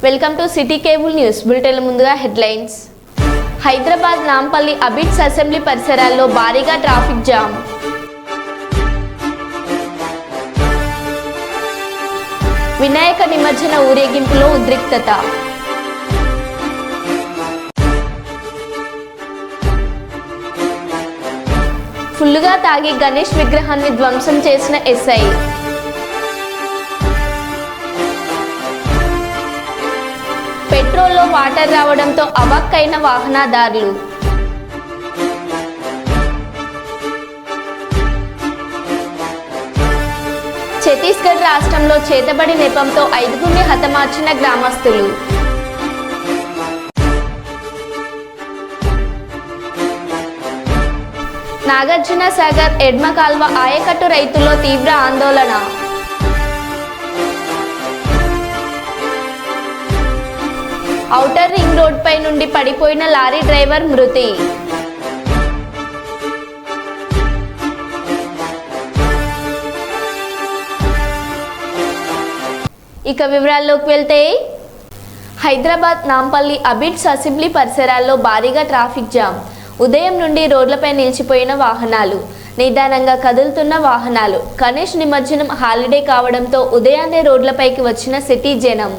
Welcome to city cable news bulletin. ముందుగా headlines. Hyderabad Nampally Abids assembly పరిసరాల్లో భారీగా ట్రాఫిక్ జామ్. వినాయక నిమజ్జన ఊరేగింపులో ఉద్రిక్తత. ఫుల్లుగా తాగి గణేష్ విగ్రహాన్ని ధ్వంసం చేసిన ఎస్ఐ. పెట్రోల్లో వాటర్ రావడంతో అవాక్కైన వాహనదారులు. ఛత్తీస్గఢ్ రాష్ట్రంలో చేతబడి నెపంతో 5గురిని హతమార్చిన గ్రామస్తులు. నాగార్జున సాగర్ ఎడ్మ కాల్వ ఆయకట్టు రైతుల్లో తీవ్ర ఆందోళన. ఔటర్ రింగ్ రోడ్పై నుండి పడిపోయిన లారీ డ్రైవర్ మృతి. ఇక వివరాల్లోకి వెళ్తే, హైదరాబాద్ నాంపల్లి అబిడ్స్ అసెంబ్లీ పరిసరాల్లో భారీగా ట్రాఫిక్ జామ్. ఉదయం నుండి రోడ్లపై నిలిచిపోయిన వాహనాలు, నిదానంగా కదులుతున్న వాహనాలు. గణేష్ నిమజ్జనం హాలిడే కావడంతో ఉదయాన్నే రోడ్లపైకి వచ్చిన సిటీ జనం.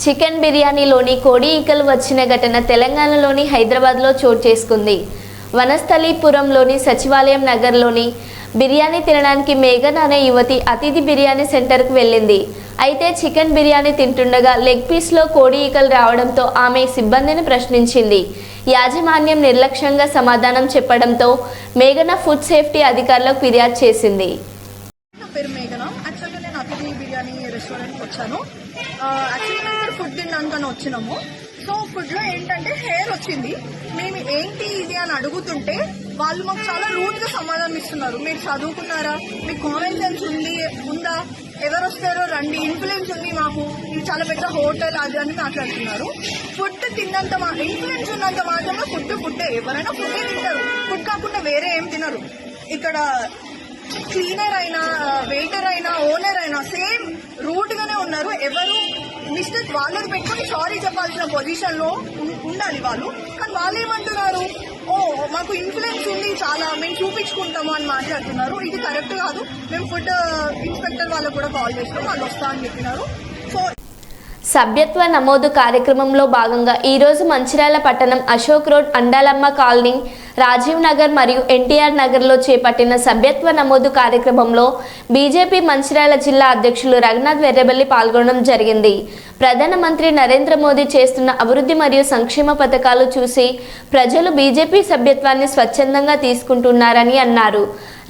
చికెన్ బిర్యానీలోని కోడి ఈకలు వచ్చిన ఘటన తెలంగాణలోని హైదరాబాద్లో చోటు చేసుకుంది. వనస్థలీపురంలోని సచివాలయం నగర్లోని బిర్యానీ తినడానికి మేఘన్ అనే యువతి అతిథి బిర్యానీ సెంటర్కు వెళ్ళింది. అయితే చికెన్ బిర్యానీ తింటుండగా లెగ్ పీస్లో కోడి ఈకలు రావడంతో ఆమె సిబ్బందిని ప్రశ్నించింది. యాజమాన్యం నిర్లక్ష్యంగా సమాధానం చెప్పడంతో మేఘన ఫుడ్ సేఫ్టీ అధికారులకు ఫిర్యాదు చేసింది. యాక్చువల్లీ ఫుడ్ తినడానికి వచ్చినాము. సో ఫుడ్లో ఏంటంటే హెయిర్ వచ్చింది. మేము ఏంటి ఇది అని అడుగుతుంటే వాళ్ళు మాకు చాలా రూడ్గా సమాధానం ఇస్తున్నారు. మీరు చదువుకున్నారా, మీకు కామన్ సెన్స్ ఉందా, ఎవరు వస్తారో రండి, ఇన్ఫ్లుయెన్స్ ఉంది మాకు, ఇది చాలా పెద్ద హోటల్ అది అని మాట్లాడుతున్నారు. ఫుడ్ తిన్నంత ఇన్ఫ్లుయెన్స్ ఉన్నంత మాత్రమే ఫుడ్ ఎవరైనా ఫుడ్ తింటారు. ఫుడ్ కాకుండా వేరే ఏం తినరు. ఇక్కడ క్లీనర్ అయినా, వెయిటర్ అయినా, ఓనర్ అయినా సేమ్ రూట్ గానే ఉన్నారు. ఎవరు మిస్టేక్ వాళ్ళని పెట్టుకుని సారీ చెప్పాల్సిన పొజిషన్ లో ఉండాలి వాళ్ళు. కానీ వాళ్ళు ఏమంటున్నారు, మాకు ఇన్ఫ్లుయెన్స్ ఉంది చాలా, మేము చూపించుకుంటాము అని మాట్లాడుతున్నారు. ఇది కరెక్ట్ కాదు. మేము ఫుడ్ ఇన్స్పెక్టర్ వాళ్ళకు కూడా కాల్ చేస్తాం, వాళ్ళు వస్తా అని చెప్పినారు. సో సభ్యత్వ నమోదు కార్యక్రమంలో భాగంగా ఈరోజు మంచిర్యాల పట్టణం అశోక్ రోడ్, అండాలమ్మ కాలనీ, రాజీవ్ నగర్ మరియు ఎన్టీఆర్ నగర్లో చేపట్టిన సభ్యత్వ నమోదు కార్యక్రమంలో బీజేపీ మంచిర్యాల జిల్లా అధ్యక్షులు రఘునాథ్ వెర్రెబెల్లి పాల్గొనడం జరిగింది. ప్రధానమంత్రి నరేంద్ర మోదీ చేస్తున్న అభివృద్ధి మరియు సంక్షేమ పథకాలు చూసి ప్రజలు బీజేపీ సభ్యత్వాన్ని స్వచ్ఛందంగా తీసుకుంటున్నారని అన్నారు.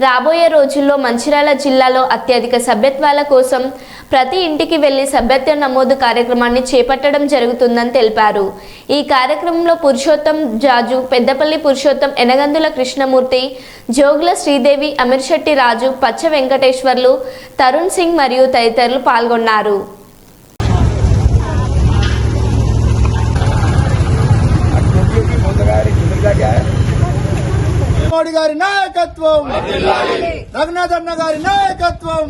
రాబోయే రోజుల్లో మంచిర్యాల జిల్లాలో అత్యధిక సభ్యత్వాల కోసం ప్రతి ఇంటికి వెళ్లి సభ్యత్వ నమోదు కార్యక్రమాన్ని చేపట్టడం జరుగుతుందని తెలిపారు. ఈ కార్యక్రమంలో పురుషోత్తం జాజు, పెద్దపల్లి పురుషోత్తం, ఎనగందుల కృష్ణమూర్తి, జోగుల శ్రీదేవి, అమీర్శెట్టి రాజు, పచ్చ వెంకటేశ్వర్లు, తరుణ్ సింగ్ మరియు తదితరులు పాల్గొన్నారు. మోడీ గారి నాయకత్వం, రఘునాథ్ అన్న గారి నాయకత్వం,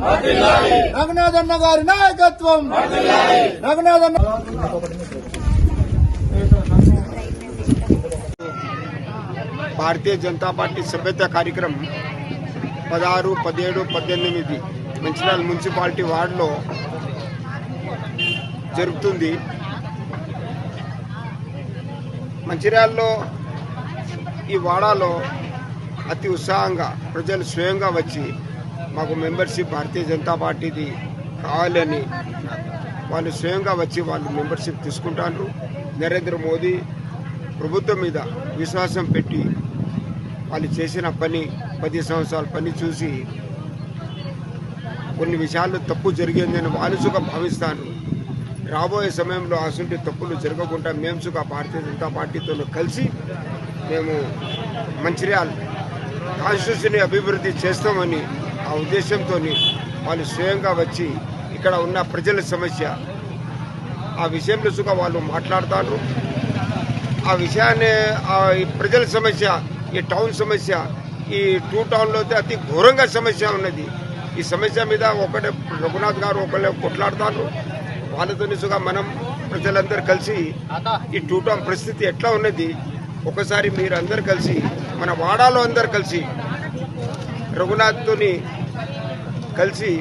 రఘునాథ్ అన్న గారి నాయకత్వం, రఘునాథ్ అన్న. భారతీయ జనతా పార్టీ సభ్యత కార్యక్రమం 16, 17, 18 మంచిర్యాల మున్సిపాలిటీ వార్డులో జరుగుతుంది. మంచిర్యాలలో ఈ వాడాలో అతి ఉత్సాహంగా ప్రజలు స్వయంగా వచ్చి మాకు మెంబర్షిప్ భారతీయ జనతా పార్టీది కావాలని వాళ్ళు స్వయంగా వచ్చి వాళ్ళు మెంబర్షిప్ తీసుకుంటారు. నరేంద్ర మోదీ ప్రభుత్వం మీద విశ్వాసం పెట్టి వాళ్ళు చేసిన పని 10 సంవత్సరాల పని చూసి కొన్ని విషయాలు తప్పు జరిగిందని వాళ్ళు సుఖ భావిస్తాను. రాబోయే సమయంలో అసలు తప్పులు జరగకుండా మేము సుఖ భారతీయ జనతా పార్టీతో కలిసి మేము మంచిర్యాల కాన్స్టిట్యూషన్ని అభివృద్ధి చేస్తామని ఆ ఉద్దేశంతో వాళ్ళు స్వయంగా వచ్చి ఇక్కడ ఉన్న ప్రజల సమస్య ఆ విషయంలో సుఖ వాళ్ళు మాట్లాడతారు. ఆ విషయాన్ని ఈ ప్రజల సమస్య, ఈ టౌన్ సమస్య, ఈ 2 టౌన్లో అతి ఘోరంగా సమస్య ఉన్నది. ఈ సమస్య మీద ఒకటే రఘునాథ్ గారు ఒకళ్ళే కొట్లాడతారు. వాళ్ళతో సుగా మనం ప్రజలందరూ కలిసి ఈ 2 టౌన్ పరిస్థితి ఎట్లా ఉన్నది ఒకసారి మీరు అందరు కలిసి మన వాడాలో అందరు కలిసి రఘునాథ్తోని కలిసి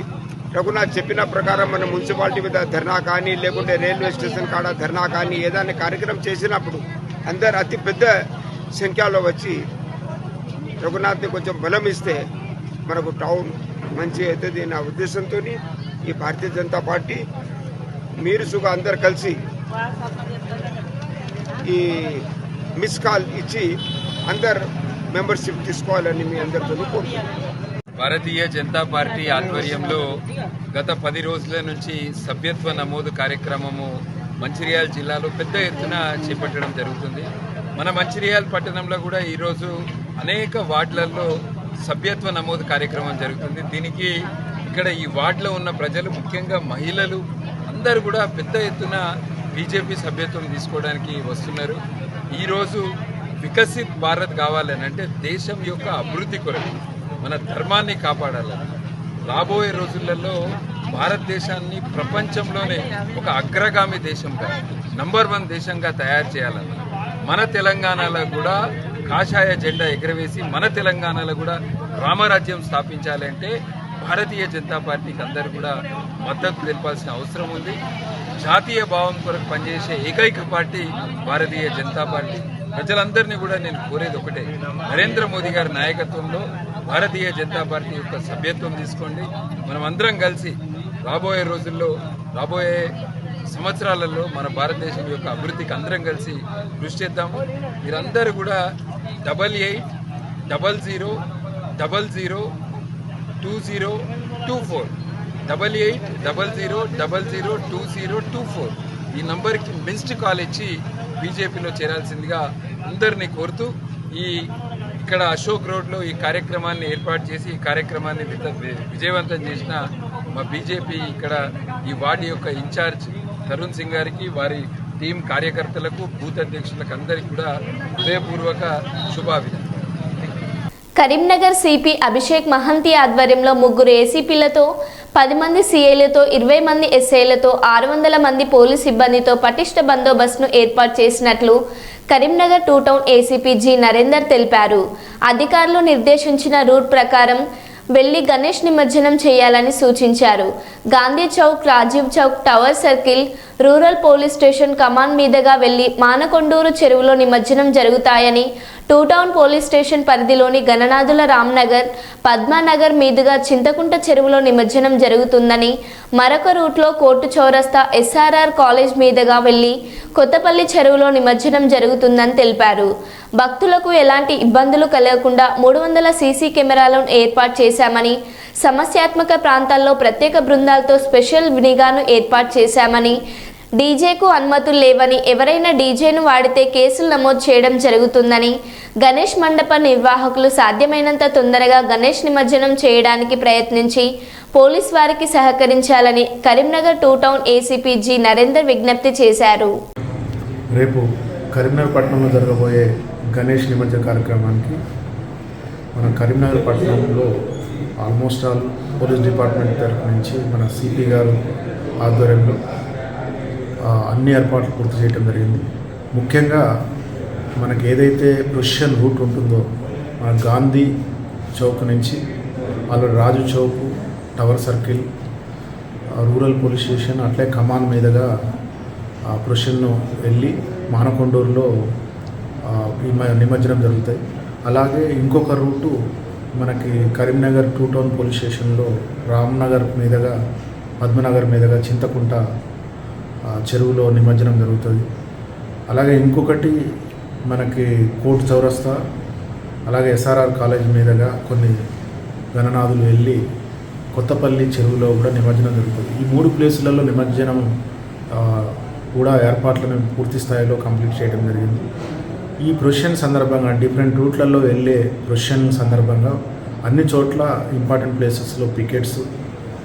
రఘునాథ్ చెప్పిన ప్రకారం మన మున్సిపాలిటీ మీద ధర్నా కానీ లేకుంటే రైల్వే స్టేషన్ కాడ ధర్నా కానీ ఏదైనా కార్యక్రమం చేసినప్పుడు అందరు అతి పెద్ద సంఖ్యలో వచ్చి రఘునాథ్ని కొంచెం బలం ఇస్తే మనకు టౌన్ మంచి అవుతుంది నా ఉద్దేశంతో ఈ భారతీయ జనతా పార్టీ మీరు సుగా అందరు కలిసి ఈ మిస్ కాల్ ఇచ్చి అందరు మెంబర్షిప్ తీసుకోవాలని మీ అందరితో కోరుతున్నాను. భారతీయ జనతా పార్టీ ఆధ్వర్యంలో గత 10 రోజుల నుంచి సభ్యత్వ నమోదు కార్యక్రమము మంచిర్యాల జిల్లాలో పెద్ద ఎత్తున చేపట్టడం జరుగుతుంది. మన మంచిర్యాల పట్టణంలో కూడా ఈరోజు అనేక వార్డులలో సభ్యత్వ నమోదు కార్యక్రమం జరుగుతుంది. దీనికి ఇక్కడ ఈ వార్డులో ఉన్న ప్రజలు, ముఖ్యంగా మహిళలు అందరూ కూడా పెద్ద ఎత్తున బీజేపీ సభ్యత్వం తీసుకోవడానికి వస్తున్నారు. ఈరోజు వికసిత్ భారత్ కావాలని అంటే దేశం యొక్క అభివృద్ధి కొరకు మన ధర్మాన్ని కాపాడాలని, రాబోయే రోజులలో భారతదేశాన్ని ప్రపంచంలోనే ఒక అగ్రగామి దేశంగా, నంబర్ 1 దేశంగా తయారు చేయాలని, మన తెలంగాణలో కూడా కాషాయ జెండా ఎగరవేసి మన తెలంగాణలో కూడా రామరాజ్యం స్థాపించాలంటే భారతీయ జనతా పార్టీకి అందరూ కూడా మద్దతు తెలపాల్సిన అవసరం ఉంది. జాతీయ భావం కొరకు పనిచేసే ఏకైక పార్టీ భారతీయ జనతా పార్టీ. ప్రజలందరినీ కూడా నేను కోరేది ఒకటే, నరేంద్ర మోదీ గారి నాయకత్వంలో భారతీయ జనతా పార్టీ యొక్క సభ్యత్వం తీసుకోండి. మనం అందరం కలిసి రాబోయే రోజుల్లో, రాబోయే సంవత్సరాలలో మన భారతదేశం యొక్క అభివృద్ధికి అందరం కలిసి కృషి చేద్దాము. మీరందరూ కూడా 8800002024 8800002024 ఈ నంబర్కి మిస్డ్ కాల్ ఇచ్చి బీజేపీలో చేరాల్సిందిగా అందరినీ కోరుతూ ఇక్కడ అశోక్ రోడ్లో ఈ కార్యక్రమాన్ని ఏర్పాటు చేసి ఈ కార్యక్రమాన్ని విజయవంతం చేసిన మా బీజేపీ ఇక్కడ ఈ వార్డు యొక్క ఇన్ఛార్జ్ తరుణ్ సింగ్ గారికి, వారి టీం కార్యకర్తలకు, బూత్ అధ్యక్షులకు అందరికీ కూడా హృదయపూర్వక శుభాభినందనలు. కరీంనగర్ సిపి అభిషేక్ మహంతి ఆధ్వర్యంలో 3 ఏసీపీలతో 10 మంది సీఐలతో 20 మంది ఎస్ఐలతో 600 మంది పోలీస్ సిబ్బందితో పటిష్ట బందోబస్తును ఏర్పాటు చేసినట్లు Karimnagar 2 town ACP G Narender తెలిపారు. అధికారులు నిర్దేశించిన రూట్ ప్రకారం వెళ్లి గణేష్ నిమజ్జనం చేయాలని సూచించారు. Gandhi Chowk, Rajiv Chowk, tower circle, rural police station command మీదుగా వెళ్లి మానకొండూరు చెరువులో నిమజ్జనం జరుగుతాయని, 2 టౌన్ పోలీస్ స్టేషన్ పరిధిలోని గణనాథుల రామ్నగర్, పద్మానగర్ మీదుగా చింతకుంట చెరువులో నిమజ్జనం జరుగుతుందని, మరొక రూట్లో కోర్టు చౌరస్తా, SRR కాలేజ్ మీదుగా వెళ్లి కొత్తపల్లి చెరువులో నిమజ్జనం జరుగుతుందని తెలిపారు. భక్తులకు ఎలాంటి ఇబ్బందులు కలగకుండా 300 సీసీ కెమెరాలను ఏర్పాటు చేశామని, సమస్యాత్మక ప్రాంతాల్లో ప్రత్యేక బృందాలతో స్పెషల్ నిఘాను ఏర్పాటు చేశామని, డీజేకు అనుమతులు లేవని, ఎవరైనా డీజేను వాడితే కేసులు నమోదు చేయడం జరుగుతుందని, గణేష్ మండప నిర్వాహకులు సాధ్యమైనంత తొందరగా గణేష్ నిమజ్జనం చేయడానికి ప్రయత్నించి పోలీస్ వారికి సహకరించాలని Karimnagar 2 town ACP G Narender విజ్ఞప్తి చేశారు. రేపు కరీంనగర్ పట్టణంలో జరగబోయే గణేష్ నిమజ్జన కార్యక్రమానికి మన కరీంనగర్ పట్టణంలో ఆల్మోస్ట్ ఆల్ పోలీస్ డిపార్ట్మెంట్ తరఫు నుంచి మన సిపి గారు ఆధ్వర్యంలో అన్ని ఏర్పాట్లు పూర్తి చేయడం జరిగింది. ముఖ్యంగా మనకి ఏదైతే ప్రొసెషన్ రూట్ ఉంటుందో మన గాంధీ చౌక్ నుంచి అలా Raju chowk, tower circle, rural police station అట్లే కమాన్ మీదుగా ప్రొసెషన్ను వెళ్ళి మానకొండూరులో నిమజ్జనం జరుగుతాయి. అలాగే ఇంకొక రూటు మనకి కరీంనగర్ 2 టౌన్ పోలీస్ స్టేషన్లో రామ్నగర్ మీదుగా పద్మనగర్ మీదుగా చింతకుంట చెరువులో నిమజ్జనం జరుగుతుంది. అలాగే ఇంకొకటి మనకి కోర్టు చౌరస్తా అలాగే SRR కాలేజ్ మీదుగా కొన్ని గణనాథులు వెళ్ళి కొత్తపల్లి చెరువులో కూడా నిమజ్జనం జరుగుతుంది. ఈ 3 ప్లేసులలో నిమజ్జనం కూడా ఏర్పాట్లను పూర్తి స్థాయిలో కంప్లీట్ చేయడం జరిగింది. ఈ ప్రొసెషన్ సందర్భంగా డిఫరెంట్ రూట్లలో వెళ్ళే ప్రొసెషన్ సందర్భంగా అన్ని చోట్ల ఇంపార్టెంట్ ప్లేసెస్లో పికెట్స్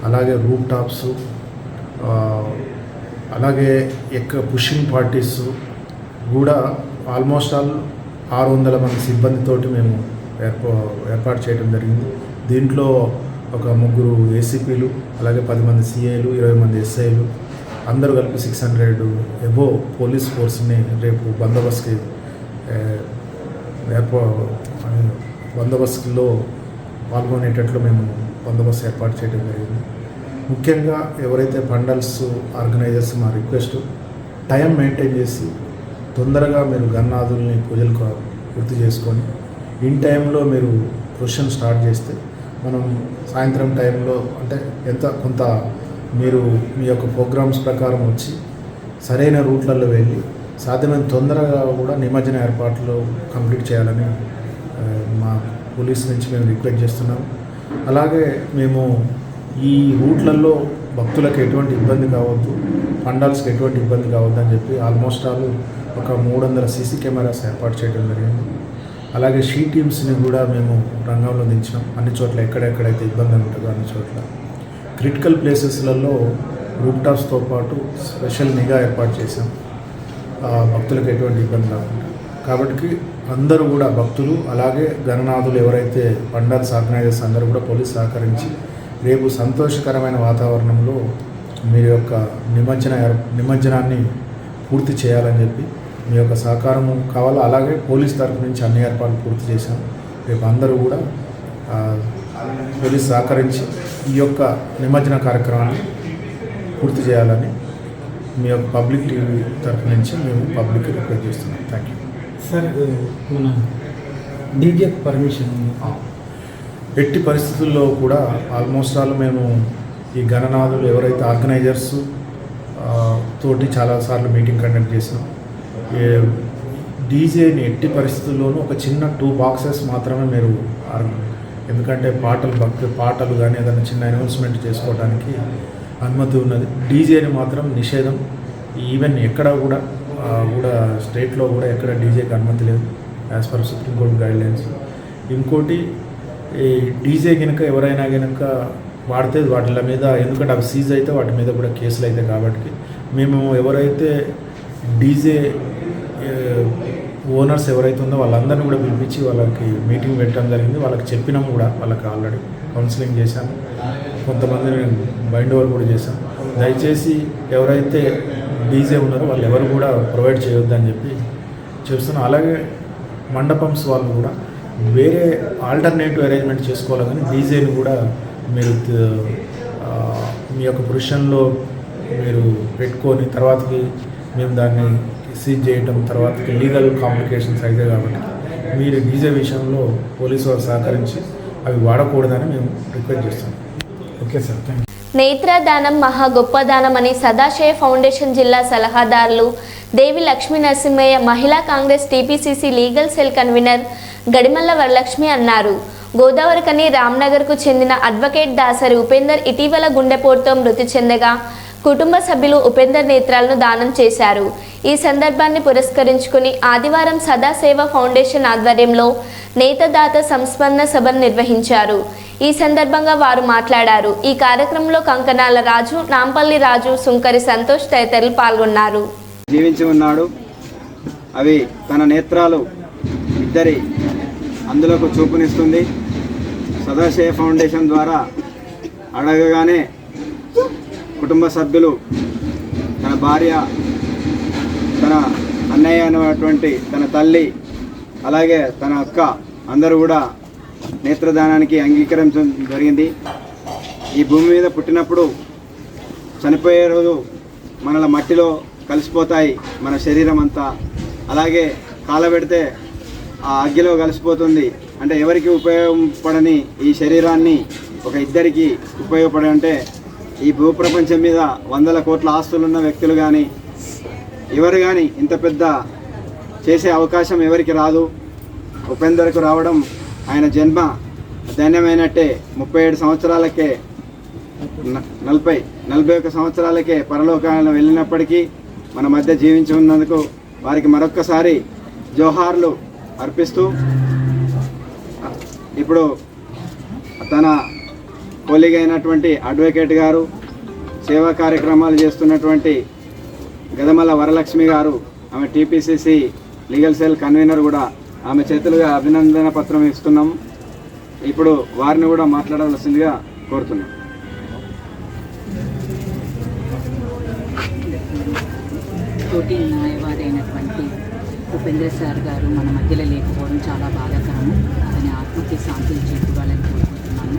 అలాగే రూఫ్ టాప్స్ అలాగే పుషింగ్ పార్టీస్ కూడా ఆల్మోస్ట్ ఆల్ 600 మంది సిబ్బందితోటి మేము ఏర్పాటు చేయడం జరిగింది. దీంట్లో ఒక 3 ACPలు అలాగే 10 మంది CAలు 20 మంది SIలు అందరూ కలిపి 600 ఎబో పోలీస్ ఫోర్స్ని రేపు బందోబస్తులో పాల్గొనేటట్లు మేము బందోబస్తు ఏర్పాటు చేయడం జరిగింది. ముఖ్యంగా ఎవరైతే పండల్స్ ఆర్గనైజర్స్ మా రిక్వెస్ట్ టైం మెయింటైన్ చేసి తొందరగా మీరు గన్నాదుల్ని పూజలు పూర్తి చేసుకొని ఇన్ టైంలో మీరు ప్రొసెషన్ స్టార్ట్ చేస్తే మనం సాయంత్రం టైంలో అంటే కొంత మీరు మీ యొక్క ప్రోగ్రామ్స్ ప్రకారం వచ్చి సరైన రూట్లలో వెళ్ళి సాధ్యమైన తొందరగా కూడా నిమజ్జన ఏర్పాట్లు కంప్లీట్ చేయాలని మా పోలీస్ నుంచి మేము రిక్వెస్ట్ చేస్తున్నాము. అలాగే మేము ఈ రూట్లలో భక్తులకు ఎటువంటి ఇబ్బంది కావద్దు, పండాల్స్కి ఎటువంటి ఇబ్బంది కావద్దు అని చెప్పి ఆల్మోస్ట్ ఆల్ ఒక 300 CC కెమెరాస్ ఏర్పాటు చేయడం జరిగింది. అలాగే షీ టీమ్స్ని కూడా మేము రంగంలో దించినాం. అన్ని చోట్ల ఎక్కడెక్కడైతే ఇబ్బంది ఉంటుందో అన్ని చోట్ల క్రిటికల్ ప్లేసెస్లలో రూప్ టాప్స్తో పాటు స్పెషల్ నిఘా ఏర్పాటు చేశాం భక్తులకు ఎటువంటి ఇబ్బంది రాకుండా. కాబట్టి అందరూ కూడా భక్తులు అలాగే గణనాథులు ఎవరైతే పండాల్స్ ఆర్గనైజర్స్ అందరూ కూడా పోలీస్ సహకరించి రేపు సంతోషకరమైన వాతావరణంలో మీ యొక్క నిమజ్జనాన్ని పూర్తి చేయాలని చెప్పి మీ యొక్క సహకారం కావాలి. అలాగే పోలీస్ తరఫు నుంచి అన్ని ఏర్పాట్లు పూర్తి చేశాం. రేపు అందరూ కూడా పోలీస్ సహకరించి ఈ యొక్క నిమజ్జన కార్యక్రమాన్ని పూర్తి చేయాలని మీ యొక్క పబ్లిక్ టీవీ తరఫు నుంచి మేము పబ్లిక్ రిక్వెస్ట్ చేస్తున్నాం. Thank you sir. మన డీజే పర్మిషన్ ఎట్టి పరిస్థితుల్లో కూడా ఆల్మోస్ట్ ఆల్ మేము ఈ గణనాథులు ఎవరైతే ఆర్గనైజర్స్ తోటి చాలాసార్లు మీటింగ్ కండక్ట్ చేసినాం. డీజేని ఎట్టి పరిస్థితుల్లోనూ ఒక చిన్న 2 బాక్సెస్ మాత్రమే మీరు ఎందుకంటే పాటలు కానీ ఏదైనా చిన్న అనౌన్స్మెంట్ చేసుకోవడానికి అనుమతి ఉన్నది. డీజేని మాత్రం నిషేధం. ఈవెన్ ఎక్కడ కూడా స్టేట్లో కూడా ఎక్కడ డీజేకి అనుమతి లేదు యాజ్ పర్ సుప్రీంకోర్టు గైడ్లైన్స్. ఇంకోటి ఈ డీజే కనుక ఎవరైనా కనుక వాడితే వాటి మీద ఎందుకంటే అవి సీజ్ అయితే వాటి మీద కూడా కేసులు అయితే కాబట్టి మేము ఎవరైతే డీజే ఓనర్స్ ఎవరైతే ఉందో వాళ్ళందరినీ కూడా పిలిపించి వాళ్ళకి మీటింగ్ పెట్టడం జరిగింది. వాళ్ళకి చెప్పినాము కూడా, వాళ్ళకి ఆల్రెడీ కౌన్సిలింగ్ చేశాము, కొంతమందిని బైండ్ ఓవర్ కూడా చేశాం. దయచేసి ఎవరైతే డీజే ఉన్నారో వాళ్ళు ఎవరు కూడా ప్రొవైడ్ చేయొద్దని చెప్పి చెప్తున్నాం. అలాగే మండపమ్స్ వాళ్ళు కూడా వేరే ఆల్టర్నేటివ్ అరేంజ్మెంట్ చేసుకోవాలి కానీ డీజేని కూడా మీరు మీ యొక్క పొజిషన్లో మీరు పెట్టుకొని తర్వాతకి మేము దాన్ని సీజ్ చేయటం తర్వాతకి లీగల్ కాంప్లికేషన్స్ అయితే కాబట్టి మీరు డీజే విషయంలో పోలీసు వారు సహకరించి అవి వాడకూడదని మేము రిక్వెస్ట్ చేస్తాం. Okay sir, thank you. నేత్రదానం మహా గొప్పదానం అని సదాశయ ఫౌండేషన్ జిల్లా సలహాదారులు దేవి Lakshmi Narasimhaiah, Mahila Congress TPCC legal cell convener Gadimalla Varalakshmi అన్నారు. గోదావరికని రామ్నగర్కు చెందిన అడ్వకేట్ దాసరి ఉపేందర్ ఇటీవల గుండెపోటుతో మృతి చెందగా కుటుంబ సభ్యులు ఉపేందర్ నేత్రాలను దానం చేశారు. ఈ సందర్భాన్ని పురస్కరించుకుని ఆదివారం సదాసేవ ఫౌండేషన్ ఆధ్వర్యంలో నేతదాత సంస్మరణ సభను నిర్వహించారు. ఈ సందర్భంగా వారు మాట్లాడారు. ఈ కార్యక్రమంలో కంకనాల రాజు, నాంపల్లి రాజు, సుంకరి సంతోష్ తదితరులు పాల్గొన్నారు. జీవించి ఉన్నాడు. అవి తన నేత్రాలు ఇద్దరి అందులోకి చూపునిస్తుంది. సదాశయ ఫౌండేషన్ ద్వారా అడగగానే కుటుంబ సభ్యులు తన భార్య, తన అన్నయ్య అనేటువంటి తన తల్లి, అలాగే తన అక్క అందరూ కూడా నేత్రదానానికి అంగీకరించడం జరిగింది. ఈ భూమి మీద పుట్టినప్పుడు చనిపోయే రోజు మనల మట్టిలో కలిసిపోతాయి మన శరీరం అంతా. అలాగే కాలబెడితే ఆ అగ్గిలో కలిసిపోతుంది. అంటే ఎవరికి ఉపయోగపడని ఈ శరీరాన్ని ఒక ఇద్దరికి ఉపయోగపడే అంటే ఈ భూప్రపంచం మీద 100 కోట్ల ఆస్తులున్న వ్యక్తులు కానీ ఎవరు కానీ ఇంత పెద్ద చేసే అవకాశం ఎవరికి రాదు. ఉపేందర్కు రావడం ఆయన జన్మ ధన్యమైనట్టే. 37 సంవత్సరాలకే 41 సంవత్సరాలకే పరలోకాలను వెళ్ళినప్పటికీ మన మధ్య జీవించి ఉన్నందుకు వారికి మరొక్కసారి జోహార్లు అర్పిస్తూ ఇప్పుడు తన కొలీగ్ అయినటువంటి అడ్వకేట్ గారు, సేవా కార్యక్రమాలు చేస్తున్నటువంటి గదమల వరలక్ష్మి గారు, ఆమె టీపీసీసీ లీగల్ సెల్ కన్వీనర్ కూడా ఆమె చేతులుగా అభినందన పత్రం ఇస్తున్నాం. ఇప్పుడు వారిని కూడా మాట్లాడవలసిందిగా కోరుతున్నాం. తోటి న్యాయవాదైనటువంటి ఉపేంద్ర సార్ గారు మన మధ్యలో లేకపోవడం చాలా బాధాకరము. అతని ఆత్మకి శాంతిని చేకూరాలని కోరుకుంటున్నాను.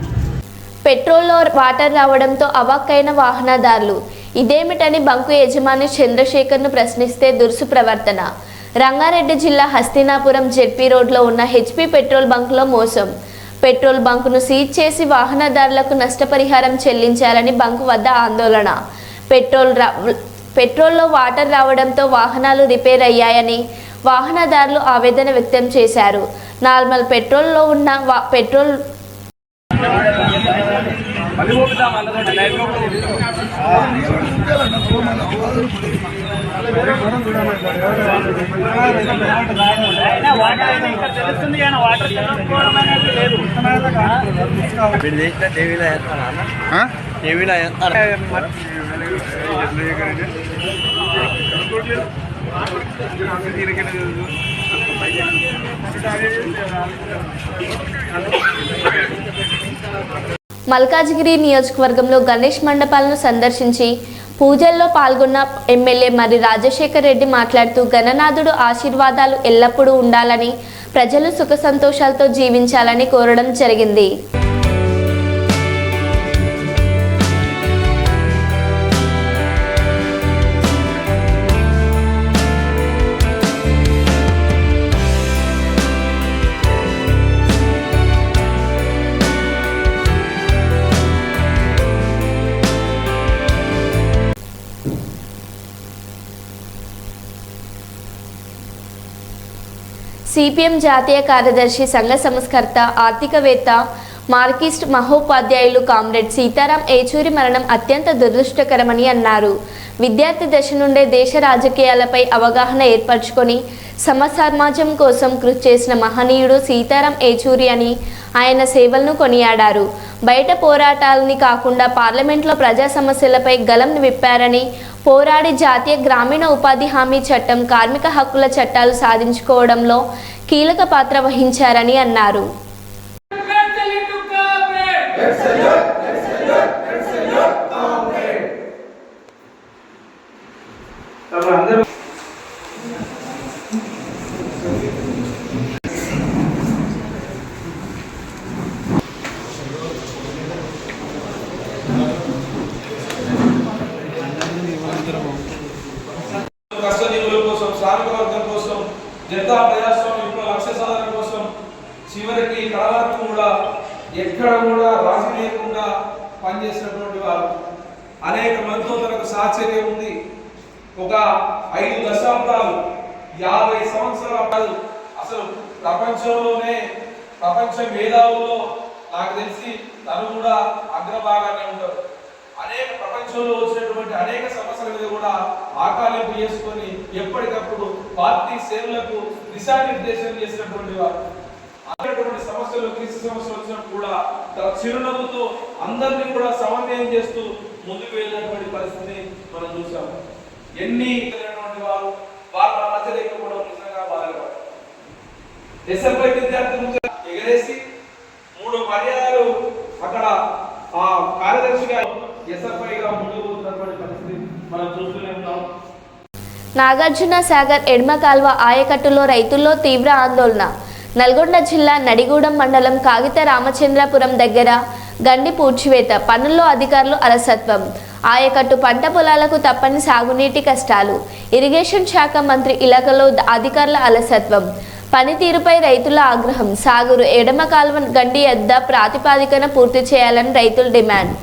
పెట్రోల్లో వాటర్ రావడంతో అవాక్కైన వాహనదారులు. ఇదేమిటని బంకు యజమాని చంద్రశేఖర్ను ప్రశ్నిస్తే దురుసు ప్రవర్తన. రంగారెడ్డి జిల్లా హస్తినాపురం జెడ్పీ రోడ్లో ఉన్న హెచ్పీ పెట్రోల్ బంకులో మోసం. పెట్రోల్ బంకును సీజ్ చేసి వాహనదారులకు నష్టపరిహారం చెల్లించాలని బంకు వద్ద ఆందోళన. పెట్రోల్లో వాటర్ రావడంతో వాహనాలు రిపేర్ అయ్యాయని వాహనదారులు ఆవేదన వ్యక్తం చేశారు. నార్మల్ పెట్రోల్లో ఉన్న పెట్రోల్ మల్కాజ్గిరి నియోజకవర్గంలో గణేష్ మండపాలను సందర్శించి పూజల్లో పాల్గొన్న ఎమ్మెల్యే మరి రాజశేఖర్ రెడ్డి మాట్లాడుతూ గణనాథుడు ఆశీర్వాదాలు ఎల్లప్పుడూ ఉండాలని, ప్రజలు సుఖ సంతోషాలతో జీవించాలని కోరడం జరిగింది. సిపిఎం జాతీయ కార్యదర్శి, సంఘ సంస్కర్త, ఆర్థికవేత్త, మార్కిస్ట్ మహోపాధ్యాయులు కామ్రేడ్ సీతారాం ఏచూరి మరణం అత్యంత దురదృష్టకరమని అన్నారు. విద్యార్థి దశ నుండే దేశ రాజకీయాలపై అవగాహన ఏర్పరచుకొని సమాజం కోసం కృషి చేసిన మహనీయుడు సీతారాం ఏచూరి అని ఆయన సేవలను కొనియాడారు. బయట పోరాటాలని కాకుండా పార్లమెంట్లో ప్రజా సమస్యలపై గలం విప్పారని, పోరాడి జాతీయ గ్రామీణ ఉపాధి హామీ చట్టం, కార్మిక హక్కుల చట్టాలు సాధించుకోవడంలో కీలక పాత్ర వహించారని అన్నారు. కష్టజీవుల కోసం, శ్రామిక వర్గం కోసం, జనతా ప్రజాస్వామ్య విప్లవ లక్ష్య సాధన కోసం చివరికి కళావరకు కూడా ఎక్కడ కూడా రాజీ లేకుండా పనిచేసినటువంటి వారు. అనేక మందితో తనకు సాహచర్యం ఉంది. ఒక 5 దశాబ్దాలు 50 సంవత్సరాలు అసలు ప్రపంచంలోనే ప్రపంచ మేధావుల్లో నాకు తెలిసి తను కూడా అగ్రభాగానే ఉంటారు. అనేక ప్రపంచంలో వచ్చినటువంటి అనేక సమస్యల మీద కూడా ఆకాలింపు చేసుకొని ఎప్పటికప్పుడు పార్టీ సేవలకు దిశానిర్దేశం చేసినటువంటి వారు. అనేటువంటి సమస్యలు, కృషి సమస్యలు వచ్చినప్పుడు కూడా చిరునవ్వుతో అందరినీ కూడా సమన్వయం చేస్తూ ముందుకు వెళ్ళినటువంటి పరిస్థితిని మనం చూసాము. ఎన్ని వారు వాళ్ళ మధ్య లేకపోవడం నిజంగా బాధగా. ఎస్ఎఫ్ఐ విద్యార్థులు ఎగరేసి 3 పర్యాయాలు అక్కడ ఆ కార్యదర్శిగా ఎస్ఎఫ్ఐగా ముందుకు పోతున్నటువంటి పరిస్థితి మనం చూస్తూనే ఉన్నాం. నాగార్జున సాగర్ ఎడమ కాల్వ ఆయకట్టులో రైతుల్లో తీవ్ర ఆందోళన. నల్గొండ జిల్లా నడిగూడెం మండలం కాగిత రామచంద్రపురం దగ్గర గండి పూడ్చివేత పనుల్లో అధికారులు అలసత్వం. ఆయకట్టు పంట పొలాలకు తప్పని సాగునీటి కష్టాలు. ఇరిగేషన్ శాఖ మంత్రి ఇలాకలో అధికారుల అలసత్వం. పనితీరుపై రైతుల ఆగ్రహం. సాగరు ఎడమ కాలువ గండి ఎద్ద ప్రాతిపాదికన పూర్తి చేయాలని రైతుల డిమాండ్.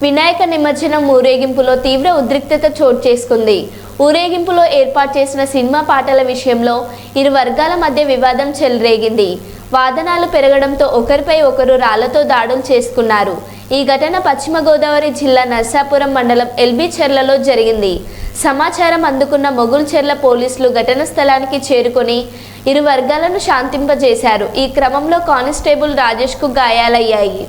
వినాయక నిమజ్జనం ఊరేగింపులో తీవ్ర ఉద్రిక్తత చోటు చేసుకుంది. ఊరేగింపులో ఏర్పాటు చేసిన సినిమా పాటల విషయంలో ఇరు వర్గాల మధ్య వివాదం చెలరేగింది. వాదనాలు పెరగడంతో ఒకరిపై ఒకరు రాళ్లతో దాడులు చేసుకున్నారు. ఈ ఘటన పశ్చిమ గోదావరి జిల్లా నర్సాపురం మండలం ఎల్బీ చెర్లలో జరిగింది. సమాచారం అందుకున్న మొగుల్చెర్ల పోలీసులు ఘటన స్థలానికి చేరుకొని ఇరు వర్గాలను శాంతింపజేశారు. ఈ క్రమంలో కానిస్టేబుల్ రాజేష్కు గాయాలయ్యాయి.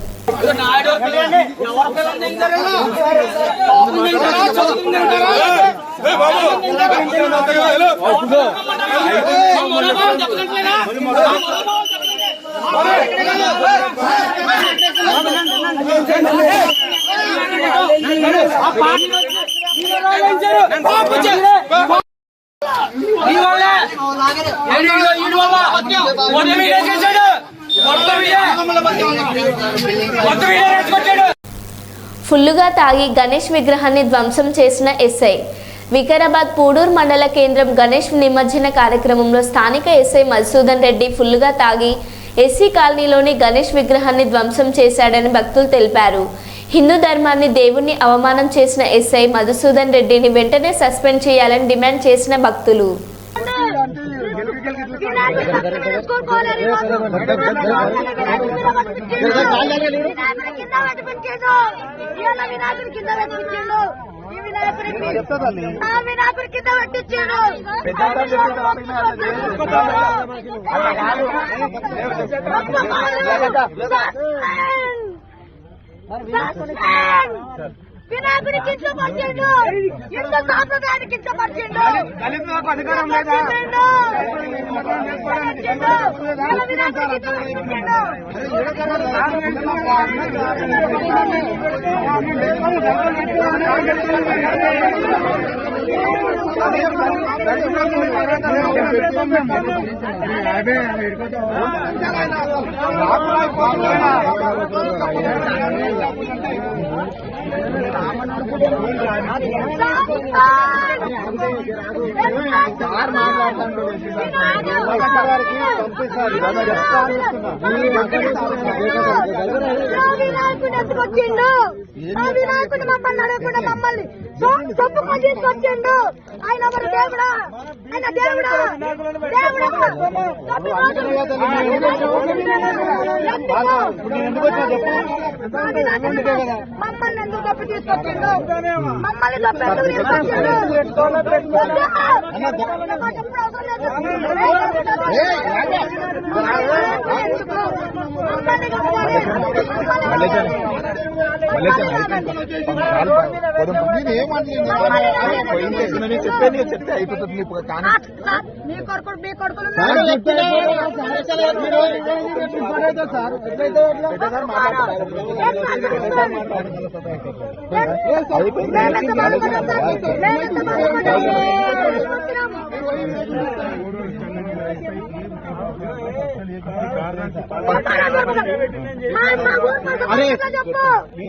ఫుల్లుగా తాగి గణేష్ విగ్రహాన్ని ధ్వంసం చేసిన ఎస్ఐ. వికారాబాద్ పూడూరు మండల కేంద్రం గణేష్ నిమజ్జన కార్యక్రమంలో స్థానిక ఎస్ఐ మధుసూదన్ రెడ్డి ఫుల్లుగా తాగి ఎస్సీ కాలనీలోని గణేష్ విగ్రహాన్ని ధ్వంసం చేశాడని భక్తులు తెలిపారు. హిందూ ధర్మాన్ని దేవుణ్ణి అవమానం చేసిన ఎస్ఐ మధుసూదన్ రెడ్డిని వెంటనే సస్పెండ్ చేయాలని డిమాండ్ చేసిన భక్తులు. వినాయకుడి కించపరిచిండు, హిందూ సాంప్రదాయాన్ని కించపరిచిండు, దళితులకు అధికారం లేదా ఎత్తుకొచ్చిండు. ఆ వినాయకుడు మమ్మల్ని అడగకుండా మమ్మల్ని తప్పుకొని తీసుకొచ్చిండు. ఆయన ఎవరు? దేవుడా? ఆయన దేవుడా? దేవుడా మమ్మల్ని ఎందుకు తప్పు తీసుకొచ్చిండు? మమ్మల్ని తప్పు ఎందుకు తీసుకొచ్చిండు? మమ్మల్ని చెప్తే అయిపోతుంది మీ కొడుకులు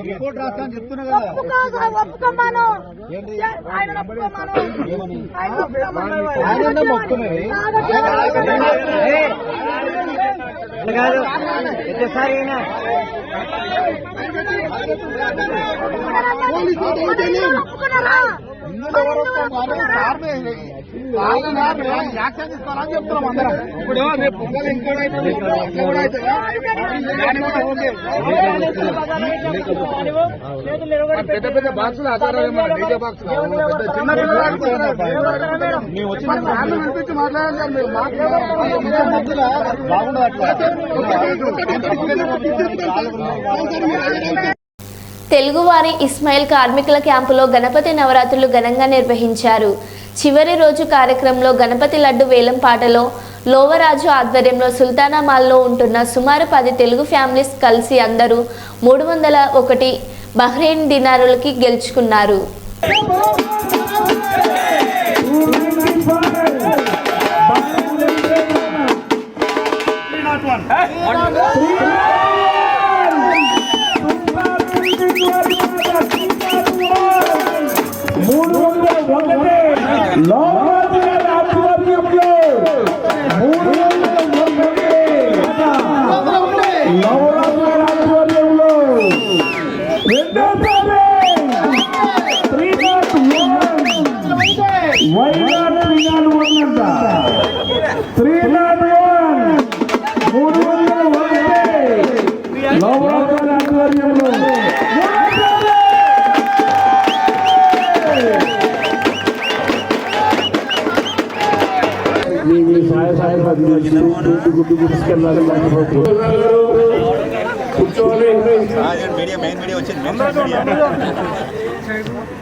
రిపోర్ట్ రాస్తాను చెప్తున్నా కదా. ఒప్పుకోమాను ఆయన ఒప్పుకున్నది యాక్షన్ తీసుకోవాలని చెప్తున్నాం అందరం. ఇప్పుడు రేపు పొంగల్ ఇంకోటి పెద్ద పెద్ద బాక్సులు డీజే బాక్స్ చిన్న మేము వచ్చి అనిపించి మాట్లాడాలి. మీరు మధ్యలో బాగుండదు. తెలుగువారి ఇస్మాయిల్ కార్మికుల క్యాంపులో గణపతి నవరాత్రులు ఘనంగా నిర్వహించారు. చివరి రోజు కార్యక్రమంలో గణపతి లడ్డు వేలం పాటలో లోవరాజు ఆధ్వర్యంలో సుల్తానా మాల్లో ఉంటున్న సుమారు 10 తెలుగు ఫ్యామిలీస్ కలిసి అందరూ 301 బహ్రెయిన్ దినారులకి గెలుచుకున్నారు.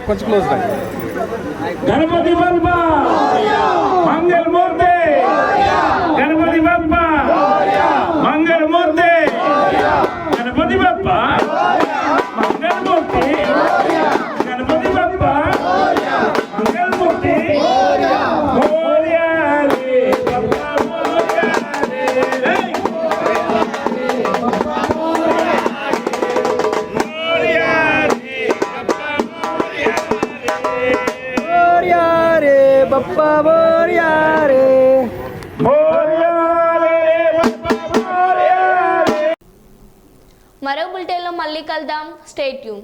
కొంచెం క్లోజ్ గణపతి బప్పా మంగళమూర్తి, గణపతి బప్పా మంగళమూర్తి, గణపతి బప్పా మంగళమూర్తి, గణపతి బప్పా మంగళమూర్తి. మరో బులెటిన్లో మళ్ళీ కలుద్దాం. Stay tune.